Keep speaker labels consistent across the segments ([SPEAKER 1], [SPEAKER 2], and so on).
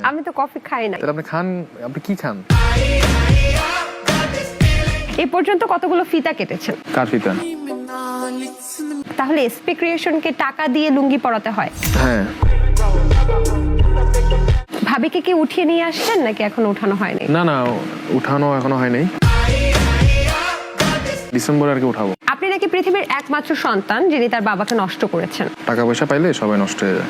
[SPEAKER 1] আমি তো কফি খাই না।
[SPEAKER 2] তাহলে আপনি খান, আপনি কি খান?
[SPEAKER 1] এই পর্যন্ত কতগুলো ফিতা কেটেছেন?
[SPEAKER 2] কার ফিতা?
[SPEAKER 1] তাহলে এসপি ক্রিয়েশনকে টাকা দিয়ে লুঙ্গি পরাতে হয়?
[SPEAKER 2] হ্যাঁ।
[SPEAKER 1] ভাবিকে কি উঠিয়ে নিয়ে আসছেন নাকি এখনো উঠানো হয়নি?
[SPEAKER 2] না না, উঠানো এখনো হয় নাই, ডিসেম্বরে আর কি উঠাবো।
[SPEAKER 1] আপনি নাকি পৃথিবীর একমাত্র সন্তান যিনি তার বাবাকে নষ্ট করেছেন।
[SPEAKER 2] টাকা পয়সা পাইলে সবাই নষ্ট হয়ে যায়।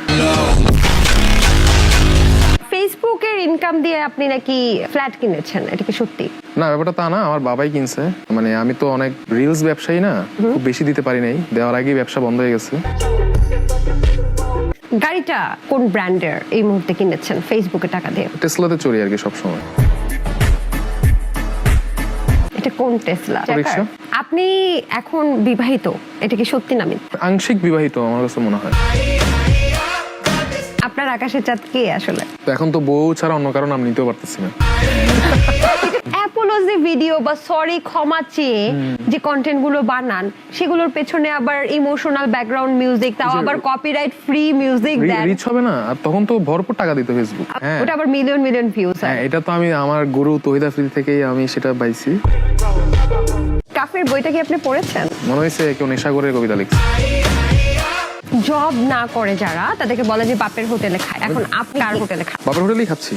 [SPEAKER 1] ফেসবুকের ইনকাম দিয়ে আপনি নাকি ফ্ল্যাট কিনেছেন, এটা কি সত্যি?
[SPEAKER 2] না, ব্যাপারটা তা না, আমার বাবাই কিনছে। মানে আমি তো অনেক রিলস ব্যবসায়ী না, খুব বেশি দিতে পারি নাই, দেওয়ার আগেই ব্যবসা বন্ধ হয়ে গেছে।
[SPEAKER 1] গাড়িটা কোন ব্র্যান্ডের এই মুহূর্তে কিনেছেন ফেসবুকে টাকা দিয়ে?
[SPEAKER 2] টেসলাতে চড়ি আর কি সবসময়।
[SPEAKER 1] এটা কোন টেসলা?
[SPEAKER 2] রিকশা।
[SPEAKER 1] আপনি এখন বিবাহিত, এটা কি সত্যি না মিথ্যা?
[SPEAKER 2] আংশিক বিবাহিত আমার কাছে মনে হয়।
[SPEAKER 1] আপনার আকাশের চাঁদ কে আসলে?
[SPEAKER 2] তো এখন তো বউ ছাড়া অন্য কারো নাম নিতেও পারতেছি না।
[SPEAKER 1] অ্যাপোলজি ভিডিও বা সরি ক্ষমা চেয়ে যে কন্টেন্ট গুলো বানান, সেগুলোর পেছনে আবার ইমোশনাল ব্যাকগ্রাউন্ড মিউজিক, তাও আবার কপিরাইট ফ্রি মিউজিক দেন।
[SPEAKER 2] রিচ হবে না, আর তখন তো ভরপুর টাকা দিত ফেসবুক। হ্যাঁ,
[SPEAKER 1] ওটা আবার মিলিয়ন মিলিয়ন ভিউজ।
[SPEAKER 2] হ্যাঁ, এটা তো আমি আমার গুরু তহিদা ফ্রি থেকেই আমি সেটা পাইছি।
[SPEAKER 1] কাফের বইটা কি আপনি পড়েছেন?
[SPEAKER 2] মনে হয়েছে কেউ নেশা করে কবিতা লিখছে।
[SPEAKER 1] জব না করে যারা, তাদেরকে বলে যে বাপের হোটেলে খায়। এখন আপনি কার হোটেলে খান?
[SPEAKER 2] বাপের হোটেলেই খাচ্ছি।